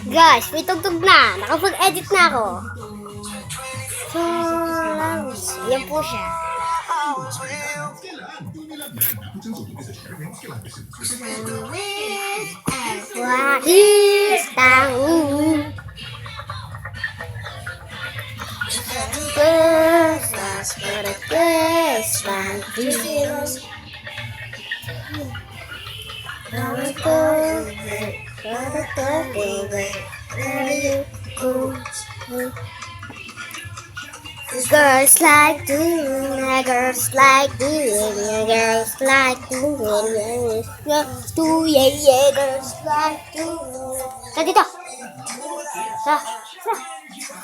Guys, may tugtog na. Nakapag-edit na ako. So, yan po siya. Girls like doing, girls like doing, girls like doing, girls do, yeah, yeah, girls like doing. Sa dito. Sa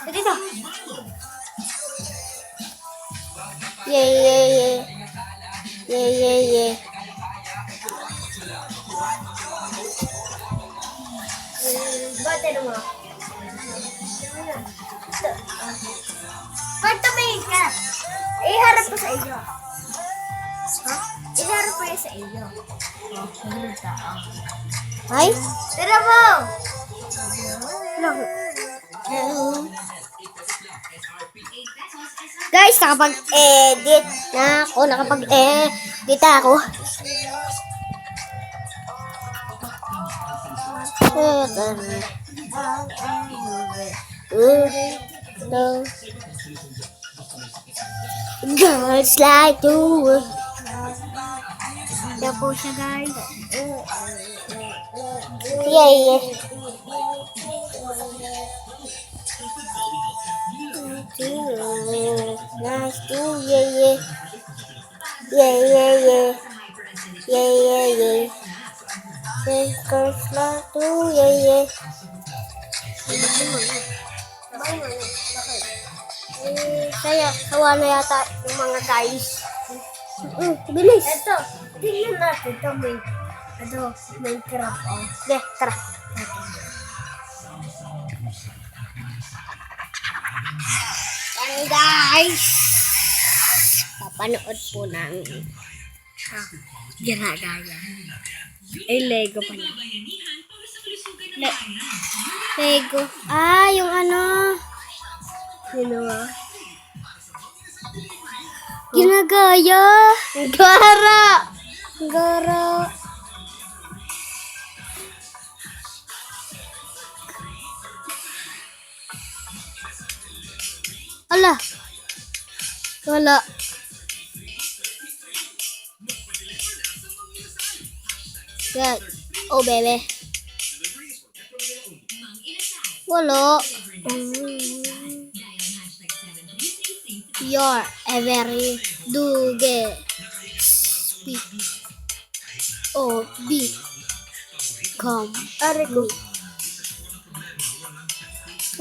dito. Yeah, yeah, yeah. Yeah, yeah, yeah. Ba't ano mo? Pag tumingin ka, iharap ko sa iyo. Ha? Iharap ko yan sa iyo. Ay? Tira mo! Guys, nakapag-edit na ako. Nakapag-edit ako. Girls like to. Yan po siya, guys. Yeah, yeah. Girls do, yeah, yeah. Yeah, yeah, yeah. Yeah, yeah, yeah. Girls like to, yeah, yeah. Kaya, sawa na yata yung mga guys. Bilis. Ito, tingnan natin. Ito may crap. De, tara. Yan guys. Papanood po ng ginagaya. Ay, Lego pala. Lego. Yung ano. Sino ba? Ginagaya. Gara. Ala. Wala. Yan. Oh, bebe. Wala. You're a very duge. Speak. Oh, be. Come. Arigo.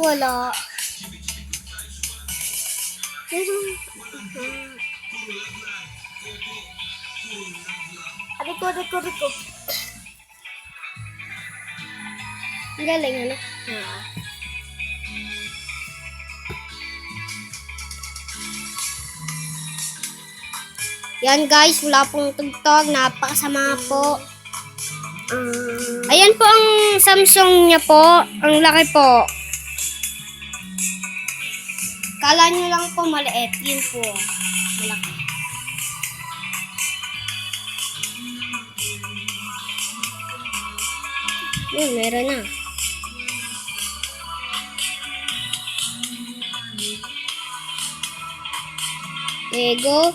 Wala. Ariko. Ang galing, ano? Yan guys, wala pong tugtog. Napakasama po. Ayan po ang Samsung niya po. Ang laki po. Kala nyo lang po maliit. Yun po. Malaki. Yun, meron na. Lego.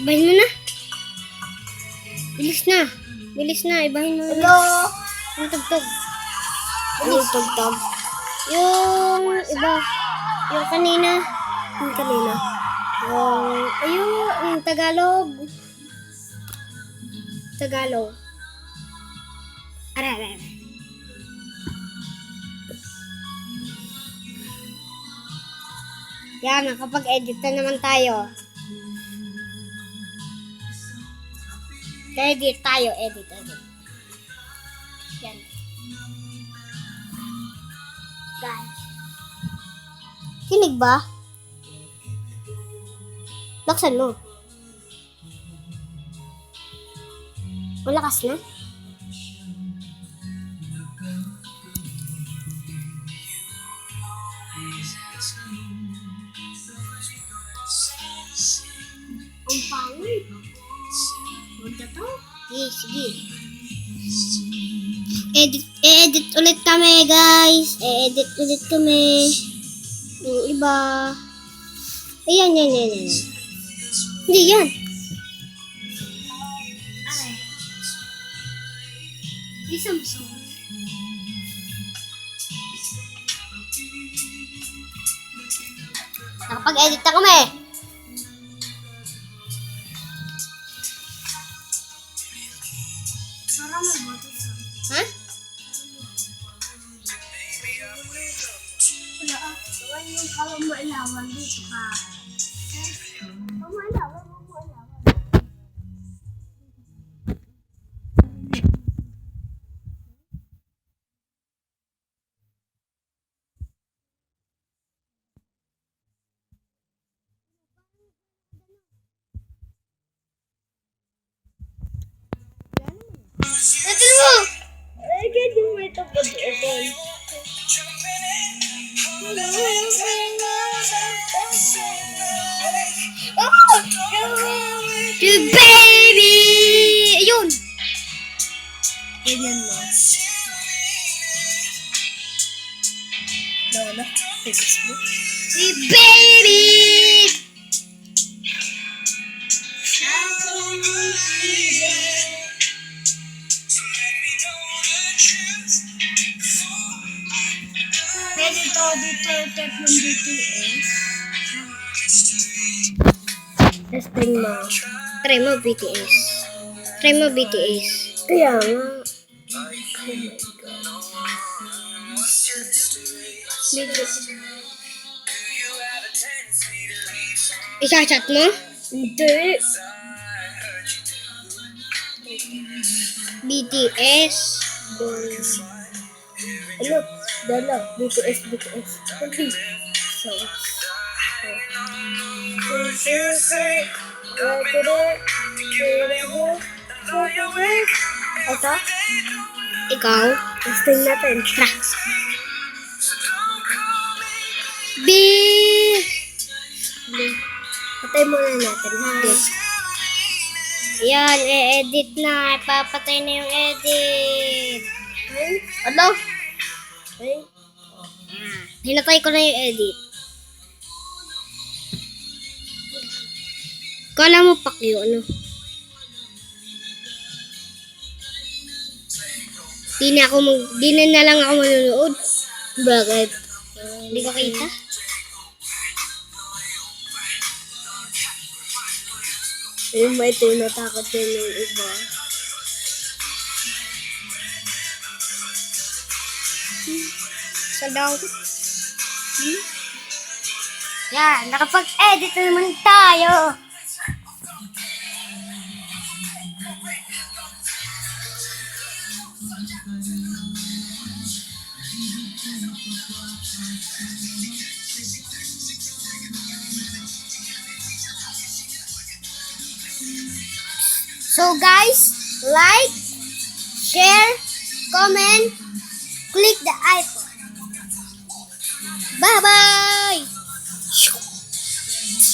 Ibahin mo na. Bilis na. Ibahin mo na. Hello. Yung tugtog. Yung tugtog. Yung iba. Yung kanina. Yung Tagalog. Aray. Yan, nakapag-edit na naman tayo. Edit. Yan. Guys. Kinig ba? Laksan mo. Malakas na? Ang pangit. Punta to? Sige. Edit ulit kami, guys. Edit ulit kami. Yung iba. Ayan. Hindi yan. Aray. Isang. Nakapag-edit na kami. Ha? Wala ah. Gawan yung kamalawan dito ka. Kamalawan. Natin mo! Ay, ganyan mo ito pa doon. The baby! Ayun! Ganyan mo. Wala. Facebook. The baby! Pwede to dito type ng BTS. Testing mo. Try mo BTS. Kaya nga. Oh my God. Isa-chat mo? Hindi. BTS. Ano? Dala. BTS. Hindi. Ito? Ikaw? Testing natin. Tara. Patay muna natin, ha? Yan, e-edit na. Papatay na yung edit. Ano? Hinatay ko na yung edit. Kala mo pakyo, ano? Di na lang ako manonood. Bakit? Hindi ko kita? Ayun ba ito yung natakot din yung iba? Salaw. Yan, nakapag-edit na naman tayo. So guys, like, share, comment, click the icon. Bye-bye!